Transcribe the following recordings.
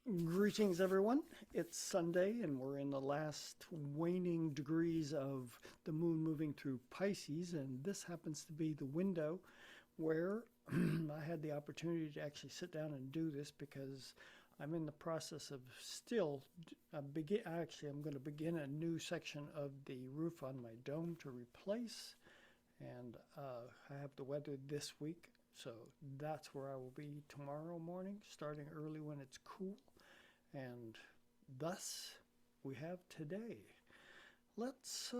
Greetings, everyone. It's Sunday, and we're in the last waning degrees of the moon moving through Pisces. And this happens to be the window where I had the opportunity to actually sit down and do this because I'm in the process of still I'm going to begin a new section of the roof on my dome to replace. And I have the weather this week, so that's where I will be tomorrow morning, starting early when it's cool. And thus we have today. Let's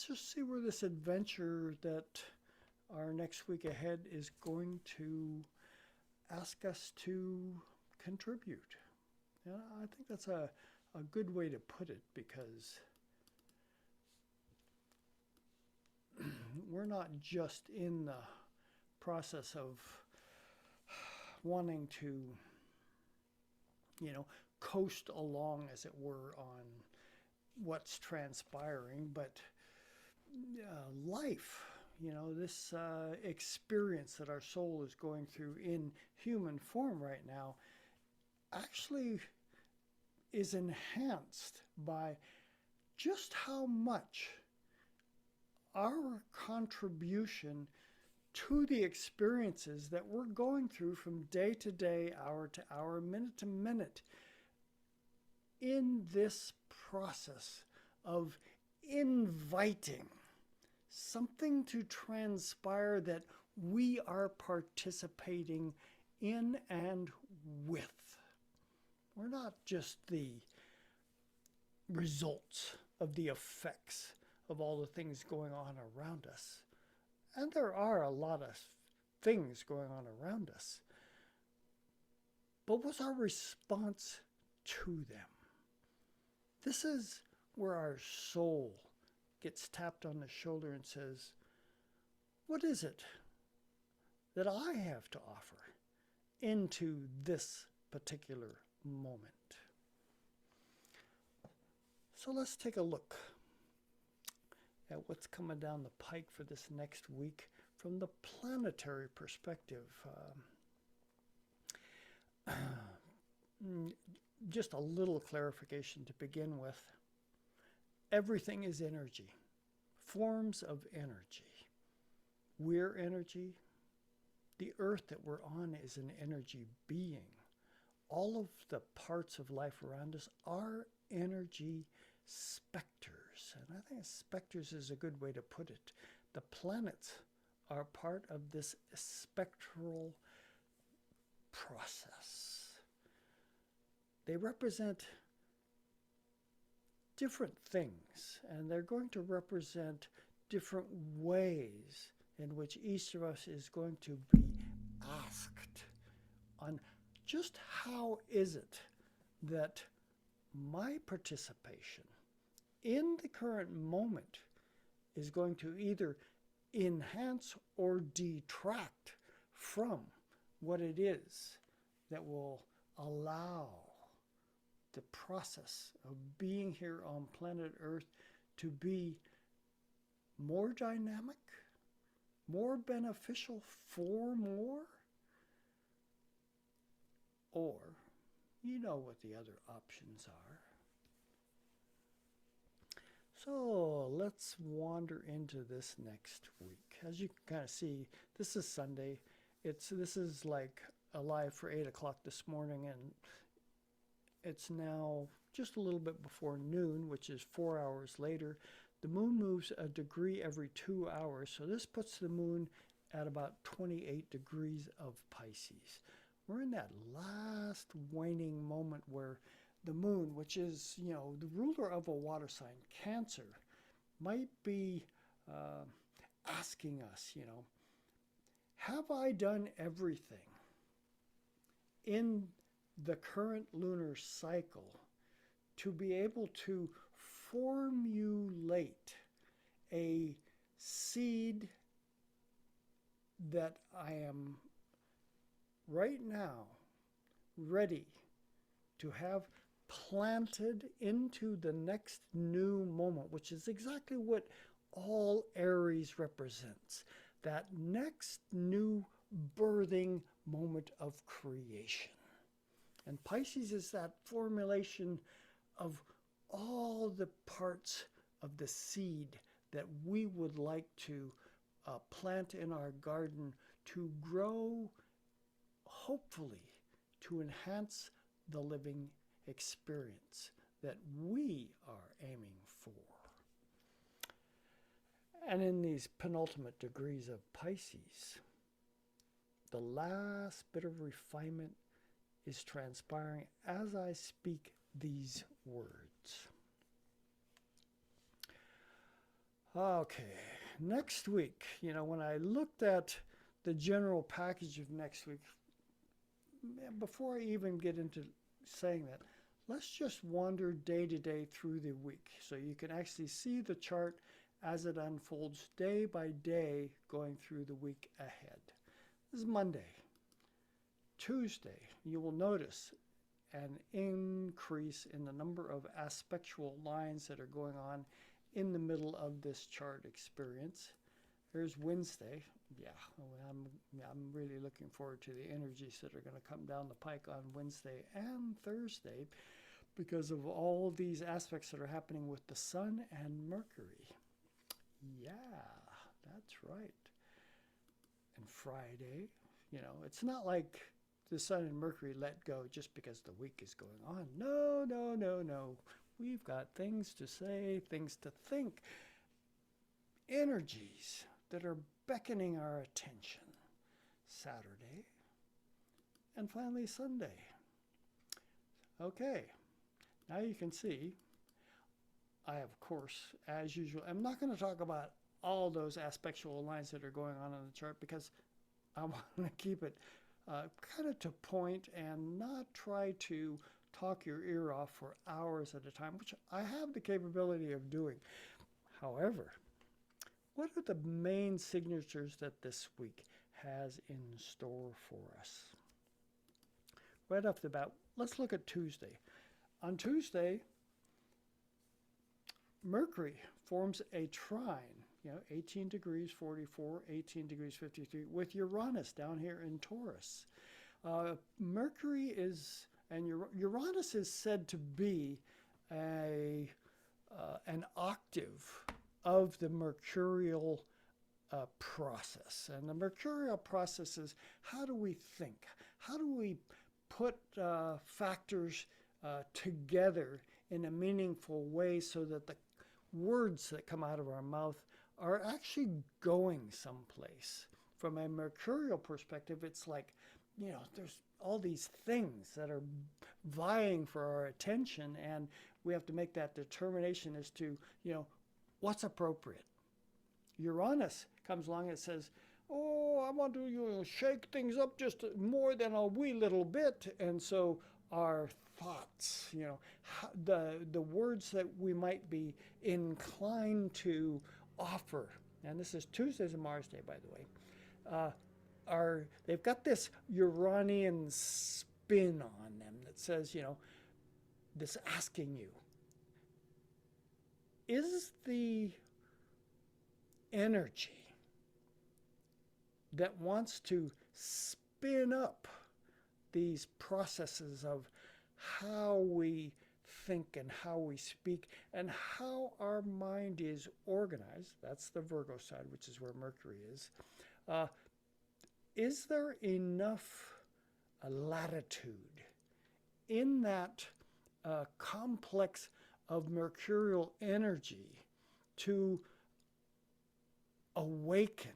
just see where this adventure that our next week ahead is going to ask us to contribute. And I think that's a good way to put it because we're not just in the process of wanting to, coast along, as it were, on what's transpiring, but life, this experience that our soul is going through in human form right now actually is enhanced by just how much our contribution to the experiences that we're going through from day to day, hour to hour, minute to minute, in this process of inviting something to transpire that we are participating in and with. We're not just the results of the effects of all the things going on around us. And there are a lot of things going on around us. But what's our response to them? This is where our soul gets tapped on the shoulder and says, what is it that I have to offer into this particular moment? So let's take a look at what's coming down the pike for this next week from the planetary perspective. Just a little clarification to begin with. Everything is energy, forms of energy. We're energy. The earth that we're on is an energy being. All of the parts of life around us are energy specters. And I think specters is a good way to put it. The planets are part of this spectral process. They represent different things, and they're going to represent different ways in which each of us is going to be asked on just how is it that my participation in the current moment is going to either enhance or detract from what it is that will allow the process of being here on planet Earth to be more dynamic, more beneficial for more, or you know what the other options are. So let's wander into this next week. As you can kind of see, this is Sunday. This is like alive for 8 o'clock this morning, and it's now just a little bit before noon, which is 4 hours later. The moon moves a degree every 2 hours, so this puts the moon at about 28 degrees of Pisces. We're in that last waning moment where the moon, which is, the ruler of a water sign, Cancer, might be asking us, have I done everything in the current lunar cycle to be able to formulate a seed that I am right now ready to have planted into the next new moment, which is exactly what all Aries represents. That next new birthing moment of creation. And Pisces is that formulation of all the parts of the seed that we would like to plant in our garden to grow, hopefully, to enhance the living experience that we are aiming for. And in these penultimate degrees of Pisces, the last bit of refinement is transpiring as I speak these words. Okay, next week, when I looked at the general package of next week, before I even get into saying that, let's just wander day to day through the week so you can actually see the chart as it unfolds day by day going through the week ahead. This is Monday. Tuesday, you will notice an increase in the number of aspectual lines that are going on in the middle of this chart experience. There's Wednesday. Yeah, I'm really looking forward to the energies that are going to come down the pike on Wednesday and Thursday because of all these aspects that are happening with the Sun and Mercury. Yeah, that's right. And Friday, it's not like the Sun and Mercury let go just because the week is going on. No, no, no, no. We've got things to say, things to think, energies that are beckoning our attention. Saturday, and finally Sunday. Okay, now you can see, I, of course, as usual, I'm not going to talk about all those aspectual lines that are going on the chart because I want to keep it kind of to point and not try to talk your ear off for hours at a time, which I have the capability of doing. However, what are the main signatures that this week has in store for us? Right off the bat, let's look at Tuesday. On Tuesday, Mercury forms a trine, 18 degrees 44, 18 degrees 53, with Uranus down here in Taurus. Mercury is, and Uranus is said to be an octave of the mercurial process. And the mercurial process is, how do we think? How do we put factors together in a meaningful way so that the words that come out of our mouth are actually going someplace? From a mercurial perspective, it's like, there's all these things that are vying for our attention, and we have to make that determination as to, what's appropriate. Uranus comes along and says, oh, I want to shake things up just more than a wee little bit. And so our thoughts, the words that we might be inclined to offer, and this is Tuesday's a Mars day, by the way, they've got this Uranian spin on them that says, this asking you, is the energy that wants to spin up these processes of how we think and how we speak and how our mind is organized, that's the Virgo side, which is where Mercury is there enough latitude in that complex of mercurial energy to awaken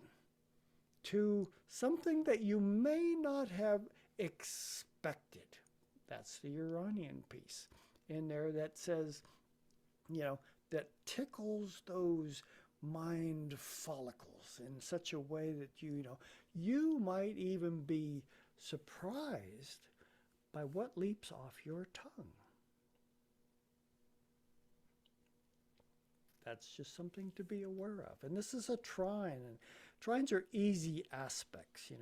to something that you may not have expected? That's the Uranian piece in there that says, that tickles those mind follicles in such a way that you might even be surprised by what leaps off your tongue. That's just something to be aware of. And this is a trine, and trines are easy aspects.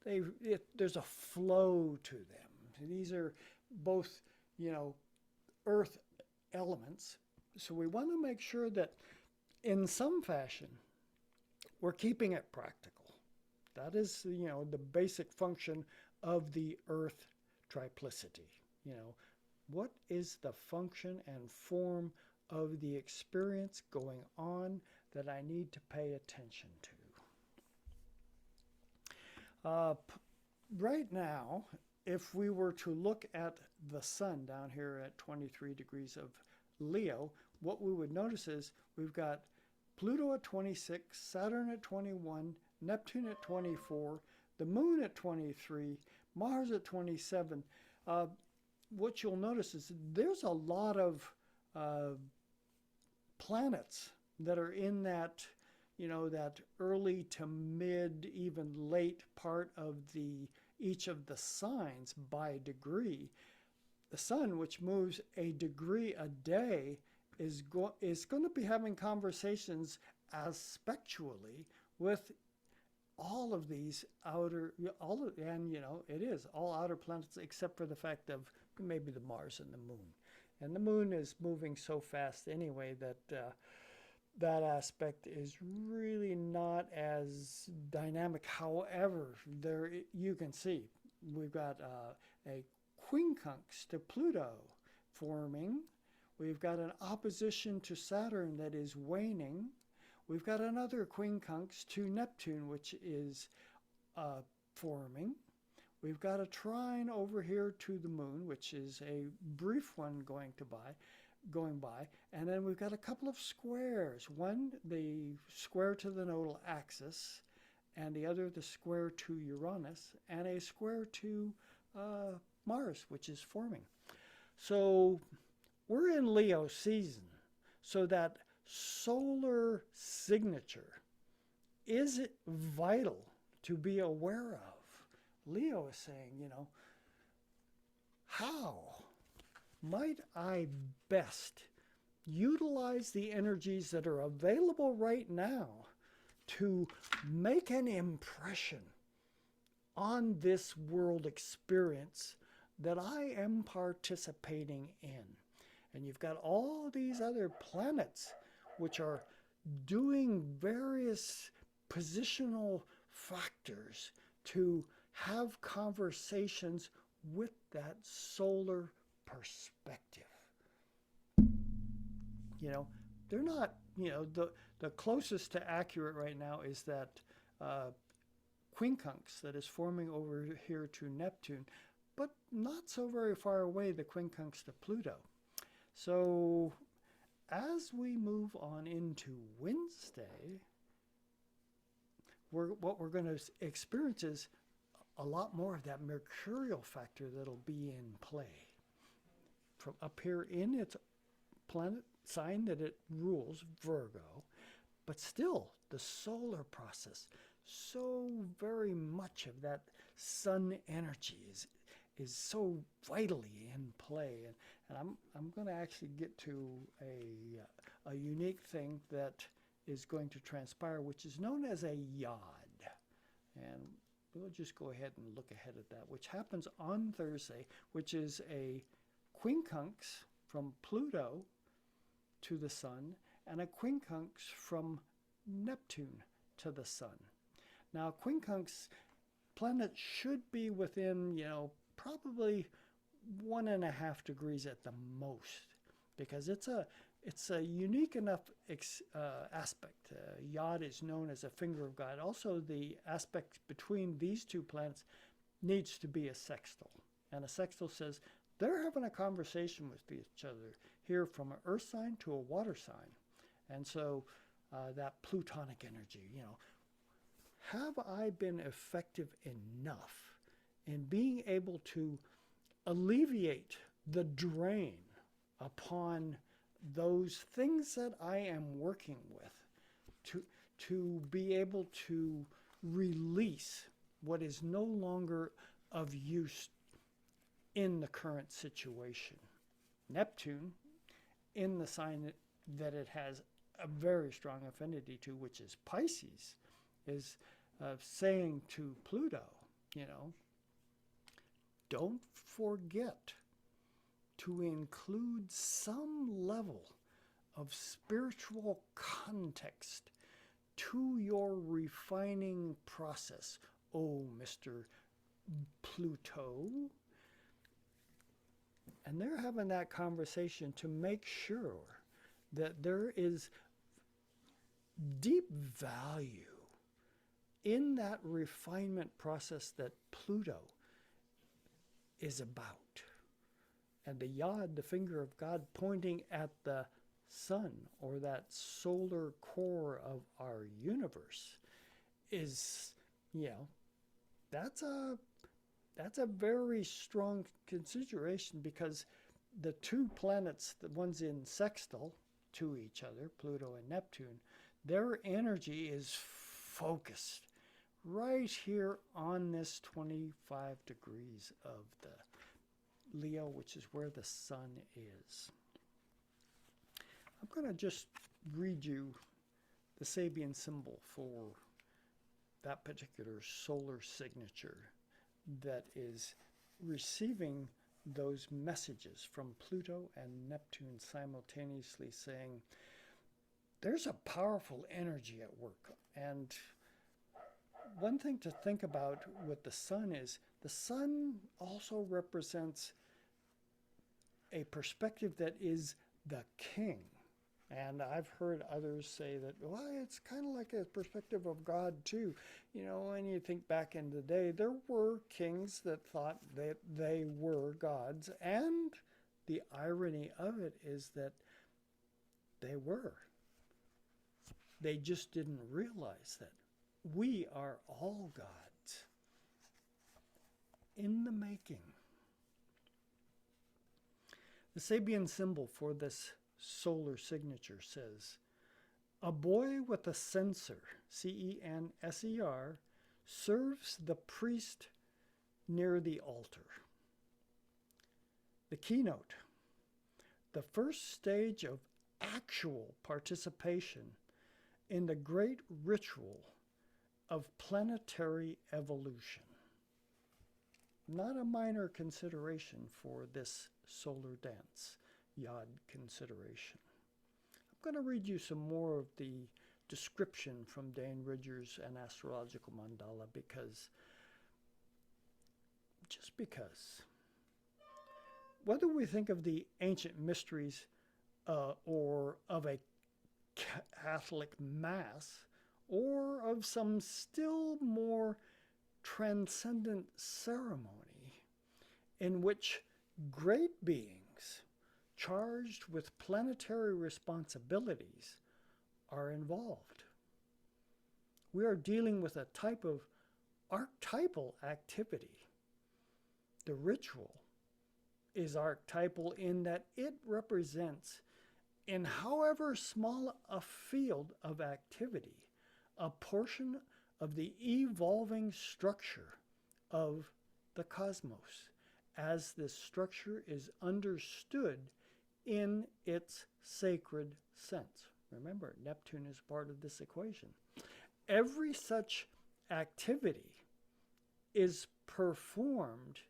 There's a flow to them. These are both, earth elements. So we want to make sure that in some fashion, we're keeping it practical. That is, the basic function of the earth triplicity. You know, what is the function and form of the experience going on that I need to pay attention to? Right now, if we were to look at the sun down here at 23 degrees of Leo, what we would notice is we've got Pluto at 26, Saturn at 21, Neptune at 24, the moon at 23, Mars at 27. What you'll notice is there's a lot of planets that are in that, you know, that early to mid, even late part of each of the signs by degree. The sun, which moves a degree a day, is going to be having conversations aspectually with all of these outer, and you know, it is all outer planets except for the fact of maybe the Mars and the moon. And the moon is moving so fast anyway that that aspect is really not as dynamic. However, there you can see we've got a quincunx to Pluto forming. We've got an opposition to Saturn that is waning. We've got another quincunx to Neptune, which is forming. We've got a trine over here to the moon, which is a brief one going by. And then we've got a couple of squares. One, the square to the nodal axis, and the other, the square to Uranus, and a square to Mars, which is forming. So we're in Leo season. So that solar signature is vital to be aware of. Leo is saying, you know, how might I best utilize the energies that are available right now to make an impression on this world experience that I am participating in? And you've got all these other planets which are doing various positional factors to have conversations with that solar perspective. You know, they're not, you know, the closest to accurate right now is that quincunx that is forming over here to Neptune, but not so very far away, the quincunx to Pluto. So as we move on into Wednesday, what we're going to experience is a lot more of that mercurial factor that'll be in play. From up here in its planet sign that it rules, Virgo, but still the solar process, so very much of that sun energy is so vitally in play. And I'm going to actually get to a unique thing that is going to transpire, which is known as a yod. And we'll just go ahead and look ahead at that, which happens on Thursday, which is a quincunx from Pluto to the sun and a quincunx from Neptune to the sun. Now, quincunx planets should be within, you know, probably 1.5 degrees at the most, because it's a unique enough aspect. Yod is known as a finger of God. Also, the aspect between these two planets needs to be a sextile. And a sextile says they're having a conversation with each other here from an earth sign to a water sign. And so that plutonic energy, you know, have I been effective enough in being able to alleviate the drain upon those things that I am working with, to be able to release what is no longer of use in the current situation? Neptune, in the sign that it has a very strong affinity to, which is Pisces, is saying to Pluto, you know, don't forget to include some level of spiritual context to your refining process, oh Mr. Pluto. And they're having that conversation to make sure that there is deep value in that refinement process that Pluto is about. And the Yod, the finger of God, pointing at the sun, or that solar core of our universe, is, that's a very strong consideration, because the two planets, the ones in sextile to each other, Pluto and Neptune, their energy is focused right here on this 25 degrees of the Leo, which is where the sun is. I'm going to just read you the Sabian symbol for that particular solar signature that is receiving those messages from Pluto and Neptune simultaneously, saying there's a powerful energy at work. And one thing to think about with the sun is the sun also represents a perspective that is the king. And I've heard others say that, well, it's kind of like a perspective of God too. When you think back in the day, there were kings that thought that they were gods. And the irony of it is that they were. They just didn't realize that we are all gods in the making. The Sabian symbol for this solar signature says, a boy with a censer, C-E-N-S-E-R, serves the priest near the altar. The keynote, the first stage of actual participation in the great ritual of planetary evolution. Not a minor consideration for this solar dance, Yod consideration. I'm going to read you some more of the description from Dane Ridger's An Astrological Mandala, because whether we think of the ancient mysteries or of a Catholic Mass, or of some still more transcendent ceremony in which great beings charged with planetary responsibilities are involved, we are dealing with a type of archetypal activity. The ritual is archetypal in that it represents, in however small a field of activity, a portion of the evolving structure of the cosmos, as this structure is understood in its sacred sense. Remember, Neptune is part of this equation. Every such activity is performed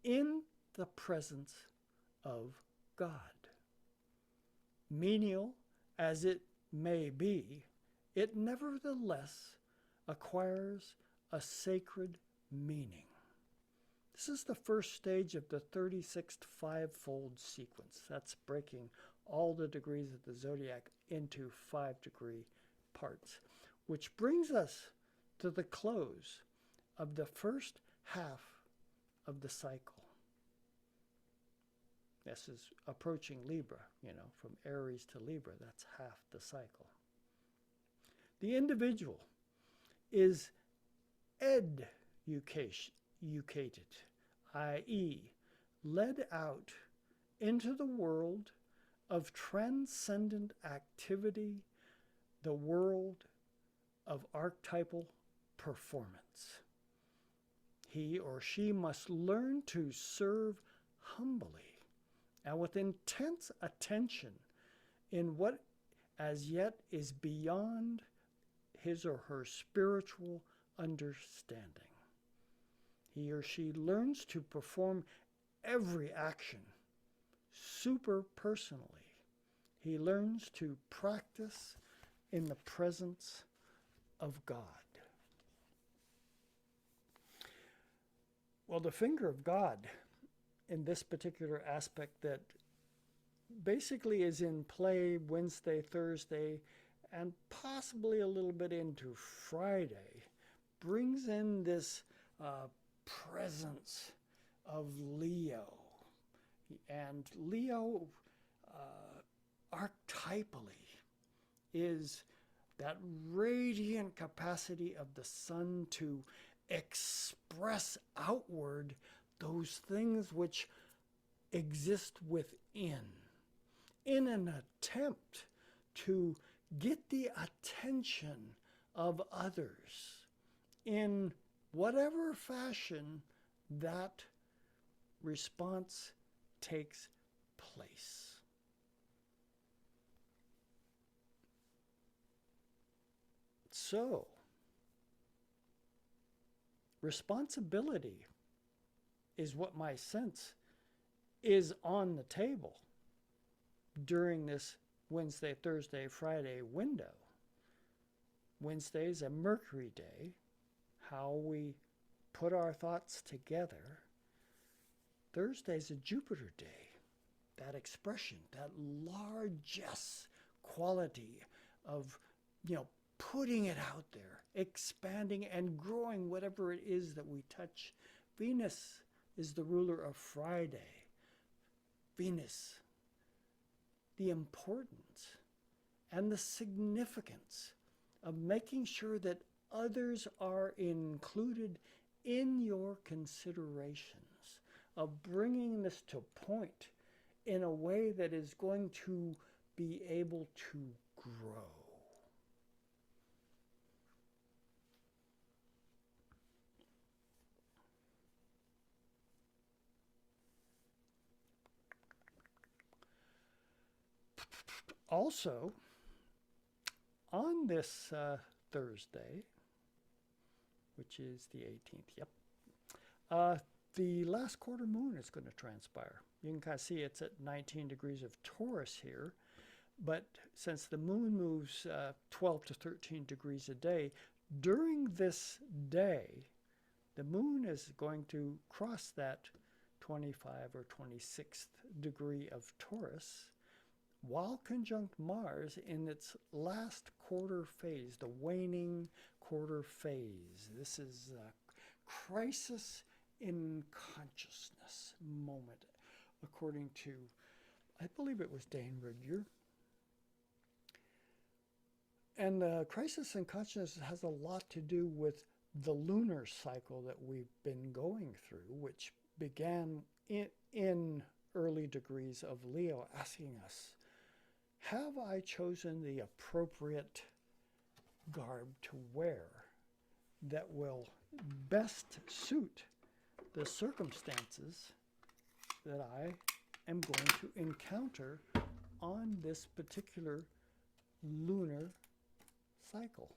in the presence of God. Menial as it may be, it nevertheless acquires a sacred meaning. This is the first stage of the 36th five-fold sequence. That's breaking all the degrees of the zodiac into 5-degree parts, which brings us to the close of the first half of the cycle. This is approaching Libra, from Aries to Libra. That's half the cycle. The individual is educated, i.e., led out into the world of transcendent activity, the world of archetypal performance. He or she must learn to serve humbly and with intense attention in what as yet is beyond his or her spiritual understanding. He or she learns to perform every action super personally. He learns to practice in the presence of God. Well, the finger of God in this particular aspect that basically is in play Wednesday, Thursday, and possibly a little bit into Friday, brings in this presence of Leo. And Leo, archetypally, is that radiant capacity of the sun to express outward those things which exist within, in an attempt to get the attention of others in whatever fashion that response takes place. So, responsibility is what my sense is on the table during this Wednesday, Thursday, Friday window. Wednesday is a Mercury day, how we put our thoughts together. Thursday is a Jupiter day, that expression, that largesse quality of, putting it out there, expanding and growing whatever it is that we touch. Venus is the ruler of Friday. Venus, the importance and the significance of making sure that others are included in your considerations, of bringing this to point in a way that is going to be able to grow. Also, on this Thursday, which is the 18th, the last quarter moon is going to transpire. You can kind of see it's at 19 degrees of Taurus here, but since the moon moves 12 to 13 degrees a day, during this day, the moon is going to cross that 25 or 26th degree of Taurus, while conjunct Mars in its last quarter phase, the waning quarter phase. This is a crisis in consciousness moment, according to, I believe it was Dane Rudhyar. And the crisis in consciousness has a lot to do with the lunar cycle that we've been going through, which began in early degrees of Leo, asking us, have I chosen the appropriate garb to wear that will best suit the circumstances that I am going to encounter on this particular lunar cycle?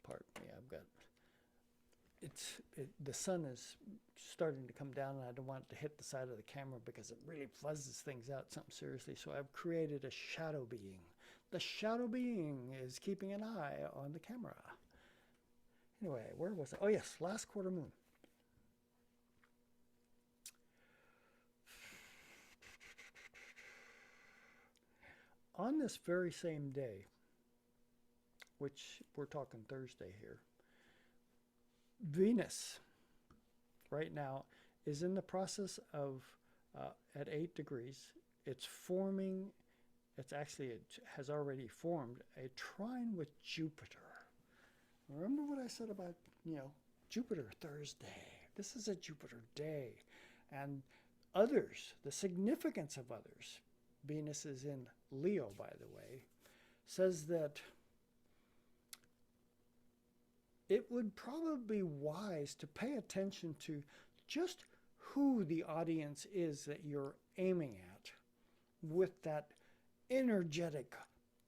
Pardon me, the sun is starting to come down and I don't want it to hit the side of the camera because it really fuzzes things out something seriously. So I've created a shadow being. The shadow being is keeping an eye on the camera. Anyway, where was I? Oh yes, last quarter moon. On this very same day, which we're talking Thursday here, Venus right now is in the process of, at 8 degrees, it has already formed a trine with Jupiter. Remember what I said about, Jupiter Thursday. This is a Jupiter day. And others, the significance of others, Venus is in Leo, by the way, says that it would probably be wise to pay attention to just who the audience is that you're aiming at with that energetic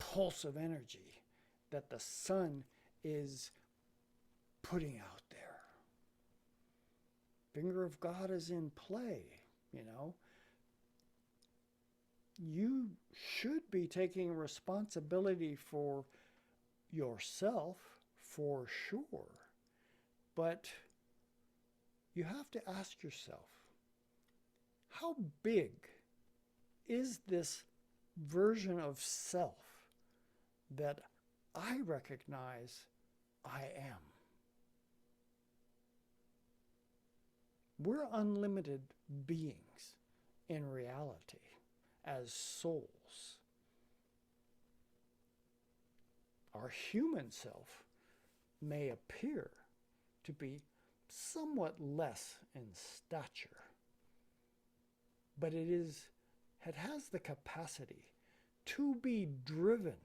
pulse of energy that the sun is putting out there. Finger of God is in play, You should be taking responsibility for yourself, for sure. But you have to ask yourself, how big is this version of self that I recognize I am? We're unlimited beings in reality as souls. Our human self may appear to be somewhat less in stature, but it has the capacity to be driven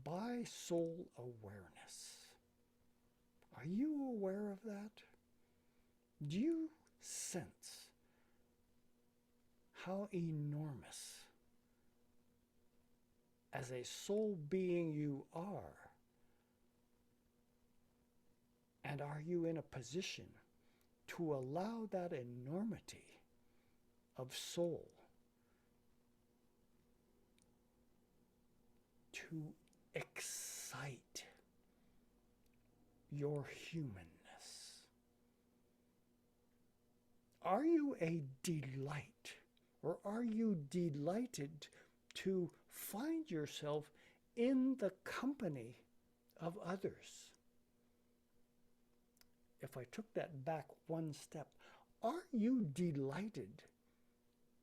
by soul awareness. Are you aware of that? Do you sense how enormous as a soul being you are? And are you in a position to allow that enormity of soul to excite your humanness? Are you a delight, or are you delighted to find yourself in the company of others? If I took that back one step, are you delighted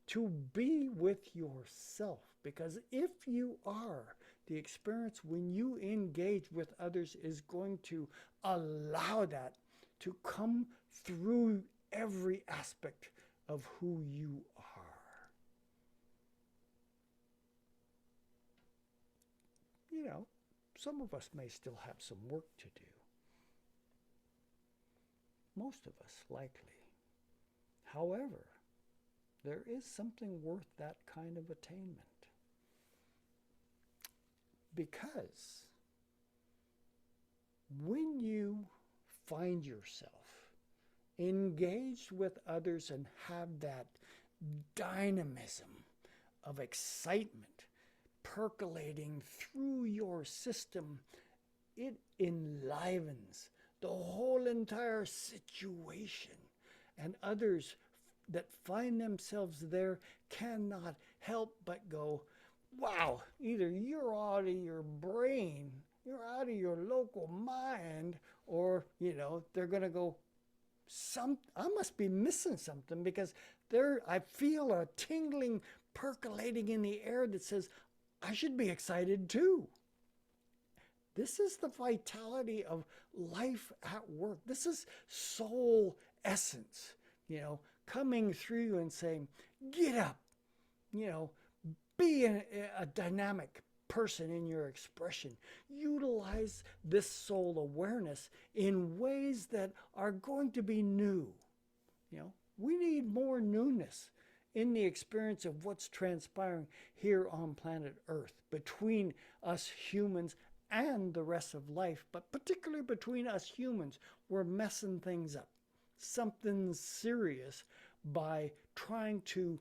to be with yourself? Because if you are, the experience when you engage with others is going to allow that to come through every aspect of who you are. You know, some of us may still have some work to do. Most of us, likely. However, there is something worth that kind of attainment. Because when you find yourself engaged with others and have that dynamism of excitement percolating through your system, it enlivens the whole entire situation, and others that find themselves there cannot help but go, wow, either you're out of your brain, you're out of your local mind, or, they're going to go, I must be missing something, because I feel a tingling percolating in the air that says, I should be excited too. This is the vitality of life at work. This is soul essence, coming through you and saying, get up, be a dynamic person in your expression. Utilize this soul awareness in ways that are going to be new. We need more newness in the experience of what's transpiring here on planet Earth between us humans and the rest of life, but particularly between us humans. We're messing things up. Something serious by trying to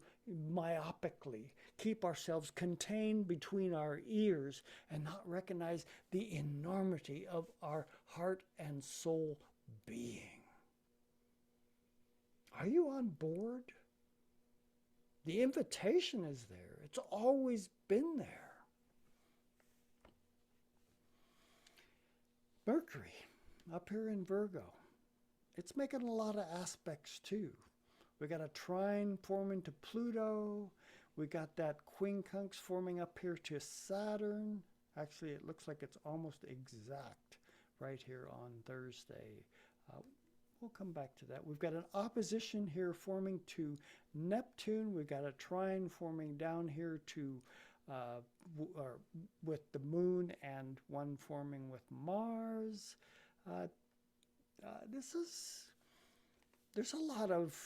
myopically keep ourselves contained between our ears and not recognize the enormity of our heart and soul being. Are you on board? The invitation is there. It's always been there. Mercury, up here in Virgo, it's making a lot of aspects too. We got a trine forming to Pluto. We got that quincunx forming up here to Saturn. Actually, it looks like it's almost exact right here on Thursday. We'll come back to that. We've got an opposition here forming to Neptune. We've got a trine forming down here to with the moon, and one forming with Mars. There's a lot of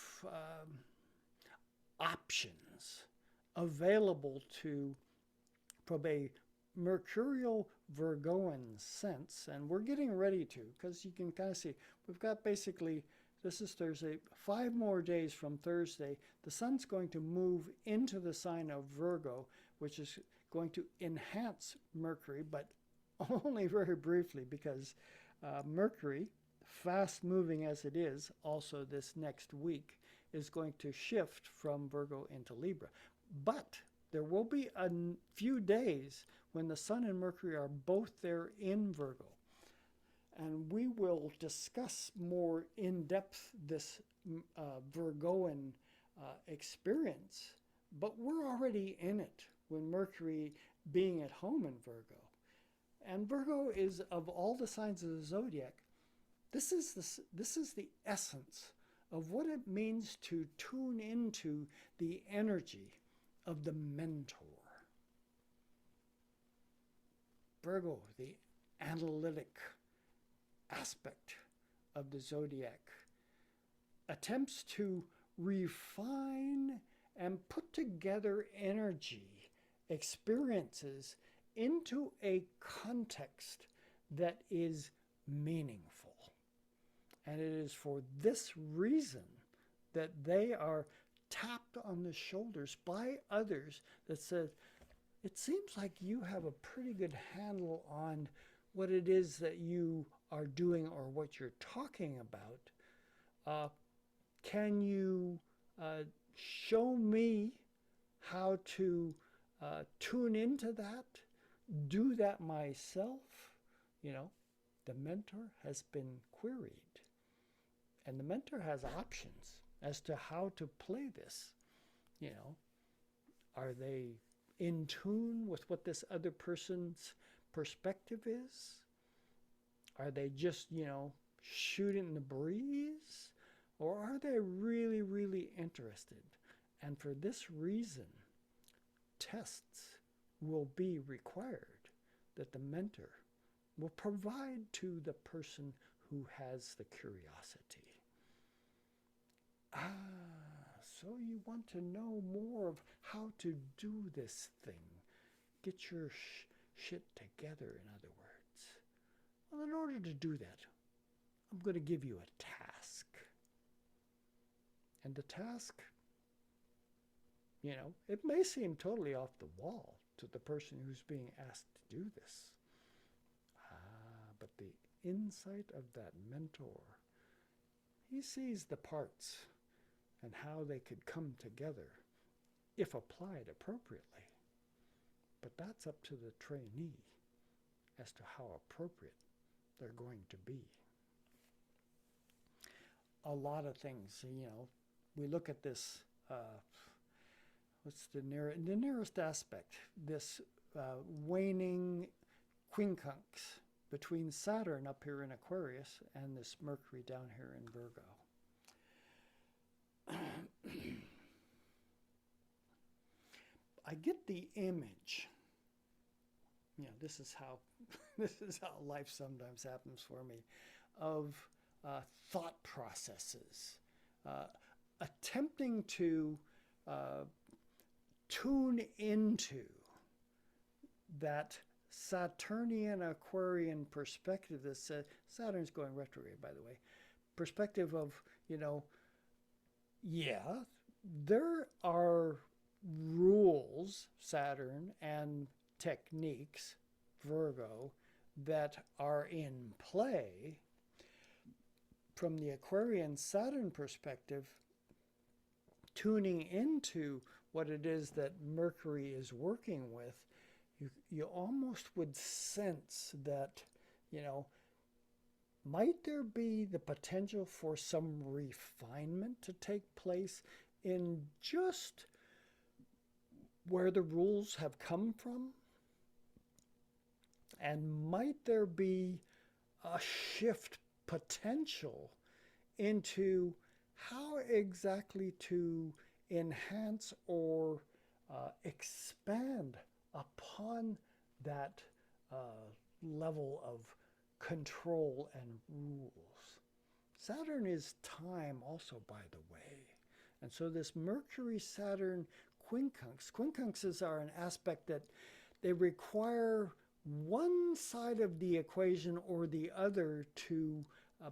options available from a Mercurial Virgoan sense, and we're getting ready to, because you can kind of see we've got basically, this is Thursday, 5 more days from Thursday. The sun's going to move into the sign of Virgo, which is going to enhance Mercury, but only very briefly, because Mercury, fast moving as it is, also this next week, is going to shift from Virgo into Libra. But there will be a few days when the Sun and Mercury are both there in Virgo. And we will discuss more in depth this Virgoan experience, but we're already in it when Mercury being at home in Virgo. And Virgo is, of all the signs of the zodiac, this is the essence of what it means to tune into the energy of the mentor. Virgo, the analytic aspect of the zodiac, attempts to refine and put together energy, experiences into a context that is meaningful. And it is for this reason that they are tapped on the shoulders by others that says, it seems like you have a pretty good handle on what it is that you are doing or what you're talking about. Can you show me how to tune into that, do that myself? You know, the mentor has been queried. And the mentor has options as to how to play this. You know, are they in tune with what this other person's perspective is? Are they just, you know, shooting the breeze? Or are they really, really interested? And for this reason, tests will be required that the mentor will provide to the person who has the curiosity. So you want to know more of how to do this thing. Get your shit together, in other words. Well, in order to do that, I'm going to give you a task. And the task, you know, it may seem totally off the wall to the person who's being asked to do this. But the insight of that mentor, he sees the parts and how they could come together if applied appropriately. But that's up to the trainee as to how appropriate they're going to be. A lot of things, you know, we look at this, what's the nearest aspect, this waning quincunx between Saturn up here in Aquarius and this Mercury down here in Virgo. I get the image. You know, this is how life sometimes happens for me, of thought processes, attempting to tune into that Saturnian Aquarian perspective. This Saturn's going retrograde, by the way. Perspective of, you know, yeah, there are rules, Saturn, and techniques, Virgo, that are in play. From the Aquarian Saturn perspective, tuning into what it is that Mercury is working with, you almost would sense that, you know, might there be the potential for some refinement to take place in just where the rules have come from? And might there be a shift potential into how exactly to enhance or expand upon that level of control and rules? Saturn is time also, by the way. And so this Mercury-Saturn quincunxes are an aspect that they require one side of the equation or the other to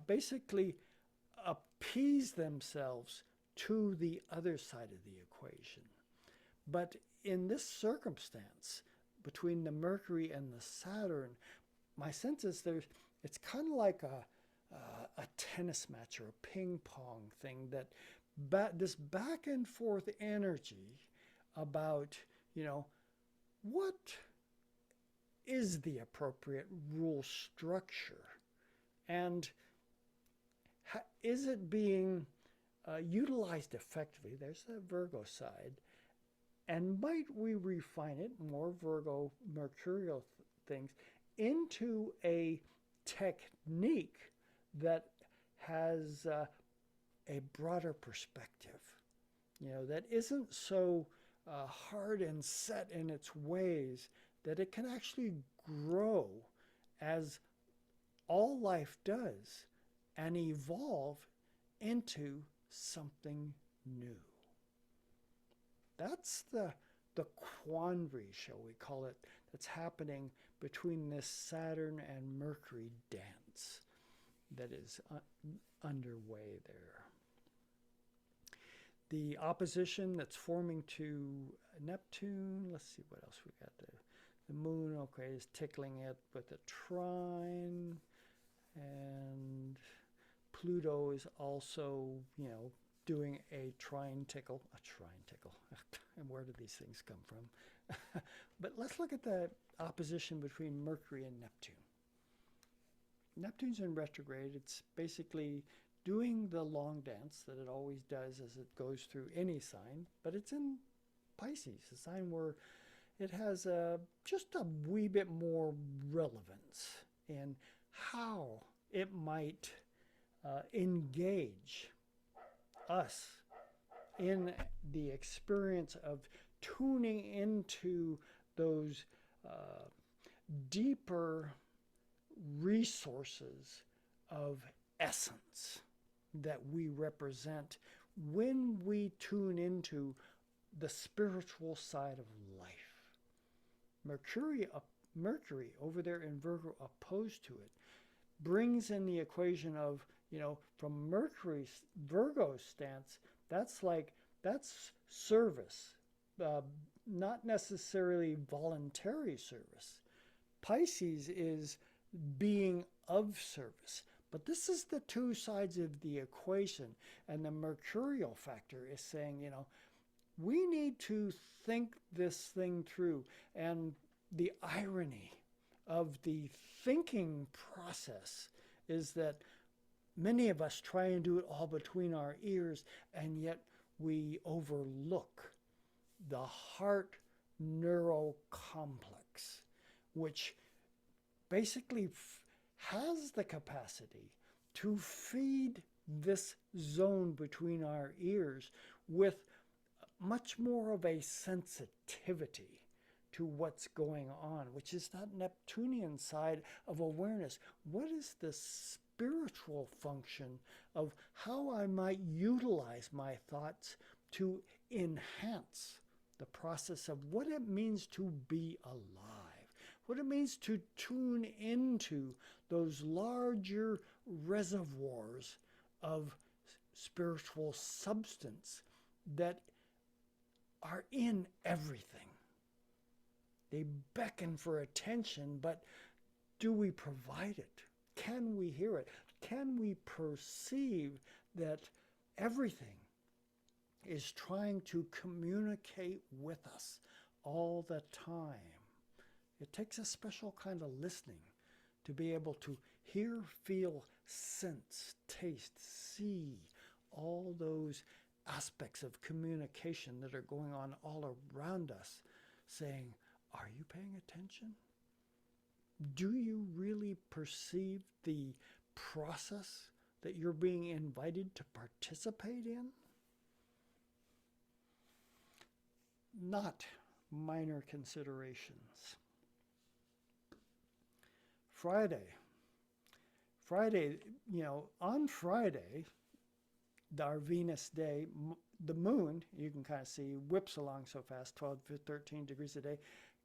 basically appease themselves to the other side of the equation. But in this circumstance, between the Mercury and the Saturn, my sense is it's kind of like a tennis match or a ping pong thing, that this back and forth energy about, you know, what is the appropriate rule structure, and is it being utilized effectively? There's the Virgo side. And might we refine it, more Virgo mercurial things, into a technique that has a broader perspective, that isn't so hard and set in its ways, that it can actually grow as all life does and evolve into something new. That's the quandary, shall we call it, that's happening between this Saturn and Mercury dance that is underway there. The opposition that's forming to Neptune, let's see what else we got there. The moon, okay, is tickling it with a trine, and Pluto is also, doing a trine tickle. And where do these things come from? But let's look at the opposition between Mercury and Neptune. Neptune's in retrograde. It's basically doing the long dance that it always does as it goes through any sign, but it's in Pisces, a sign where it has just a wee bit more relevance in how it might engage us in the experience of tuning into those deeper resources of essence that we represent when we tune into the spiritual side of life. Mercury over there in Virgo, opposed to it, brings in the equation of, from Mercury's Virgo stance, that's service, not necessarily voluntary service. Pisces is being of service. But this is the two sides of the equation. And the mercurial factor is saying, we need to think this thing through. And the irony of the thinking process is that many of us try and do it all between our ears, and yet we overlook the heart neural complex, which basically has the capacity to feed this zone between our ears with much more of a sensitivity to what's going on, which is that Neptunian side of awareness. What is the spiritual function of how I might utilize my thoughts to enhance the process of what it means to be alive, what it means to tune into those larger reservoirs of spiritual substance that are in everything. They beckon for attention, but do we provide it? Can we hear it? Can we perceive that everything is trying to communicate with us all the time? It takes a special kind of listening to be able to hear, feel, sense, taste, see all those aspects of communication that are going on all around us, saying, are you paying attention? Do you really perceive the process that you're being invited to participate in? Not minor considerations. Friday, on Friday, our Venus day, the moon, you can kind of see, whips along so fast, 12 to 13 degrees a day,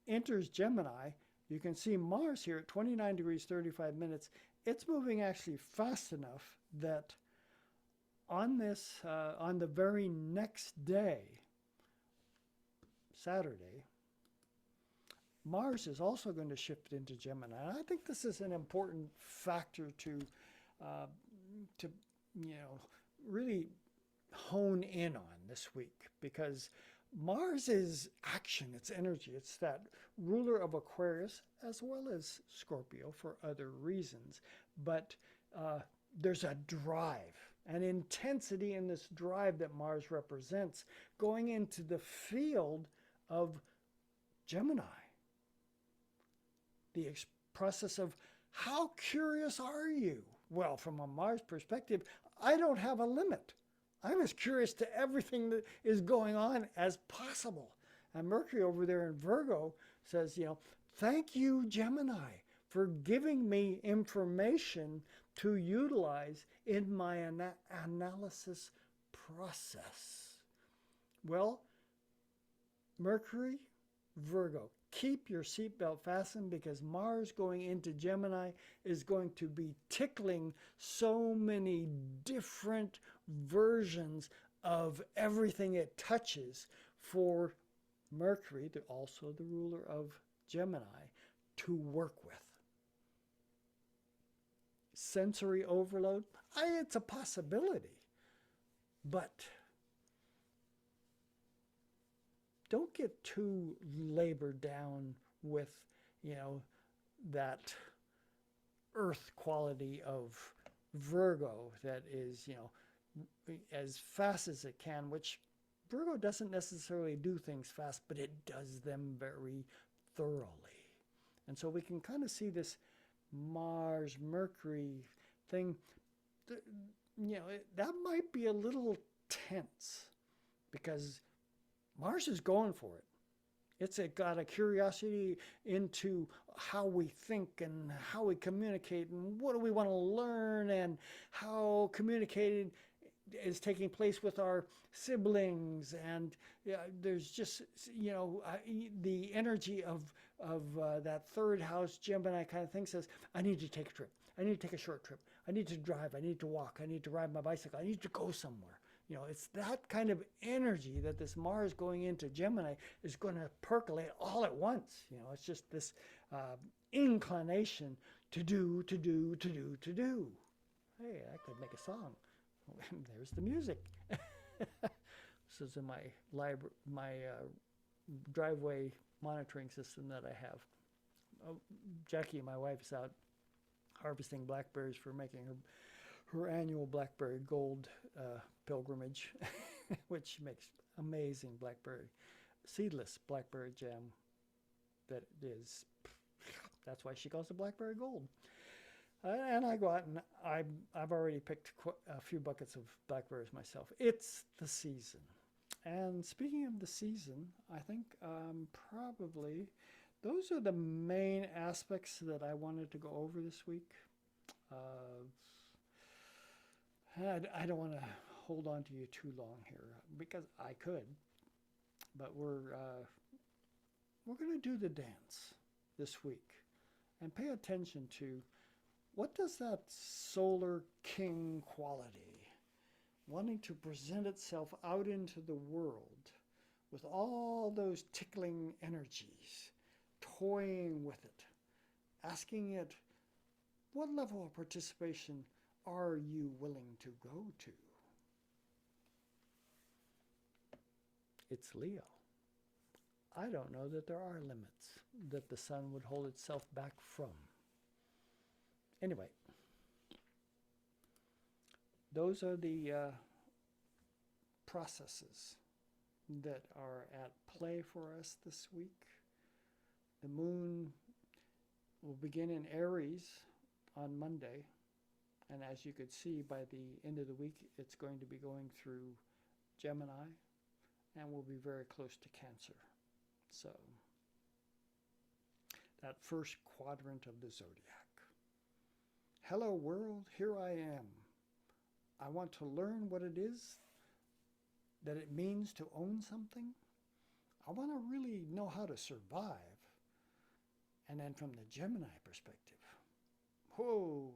enters Gemini. You can see Mars here at 29 degrees, 35 minutes. It's moving actually fast enough that on the very next day, Saturday, Mars is also going to shift into Gemini. And I think this is an important factor to really hone in on this week, because Mars is action, it's energy, it's that ruler of Aquarius as well as Scorpio for other reasons. But there's a drive, an intensity in this drive that Mars represents going into the field of Gemini. The process of how curious are you? Well, from a Mars perspective, I don't have a limit. I'm as curious to everything that is going on as possible. And Mercury over there in Virgo says, thank you, Gemini, for giving me information to utilize in my analysis process. Well, Mercury, Virgo, keep your seatbelt fastened, because Mars going into Gemini is going to be tickling so many different versions of everything it touches for Mercury, also the ruler of Gemini, to work with. Sensory overload, it's a possibility, but don't get too labored down with, that earth quality of Virgo that is, as fast as it can, which Virgo doesn't necessarily do things fast, but it does them very thoroughly. And so we can kind of see this Mars, Mercury thing, that might be a little tense, because Mars is going for it. It's got a curiosity into how we think and how we communicate and what do we want to learn, and how communicating is taking place with our siblings. And there's just, the energy of that third house Gemini kind of thing says, I need to take a trip. I need to take a short trip. I need to drive. I need to walk. I need to ride my bicycle. I need to go somewhere. It's that kind of energy that this Mars going into Gemini is going to percolate all at once. It's just this inclination to do. Hey, I could make a song. There's the music. This is in my driveway monitoring system that I have. Jackie, my wife, is out harvesting blackberries for making her annual blackberry gold pilgrimage, which makes amazing seedless blackberry jam. That's why she calls it blackberry gold. And I go out and I've already picked a few buckets of blackberries myself. It's the season. And speaking of the season, I think probably those are the main aspects that I wanted to go over this week. I don't want to hold on to you too long here, because I could, but we're going to do the dance this week and pay attention to what does that solar king quality, wanting to present itself out into the world with all those tickling energies, toying with it, asking it, what level of participation are you willing to go to? It's Leo. I don't know that there are limits that the sun would hold itself back from. Anyway, those are the processes that are at play for us this week. The moon will begin in Aries on Monday. And as you could see, by the end of the week, it's going to be going through Gemini and will be very close to Cancer. So, that first quadrant of the zodiac. Hello world, here I am. I want to learn what it is that it means to own something. I want to really know how to survive. And then from the Gemini perspective, whoa,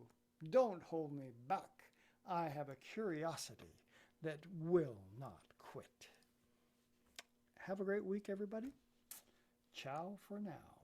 don't hold me back. I have a curiosity that will not quit. Have a great week, everybody. Ciao for now.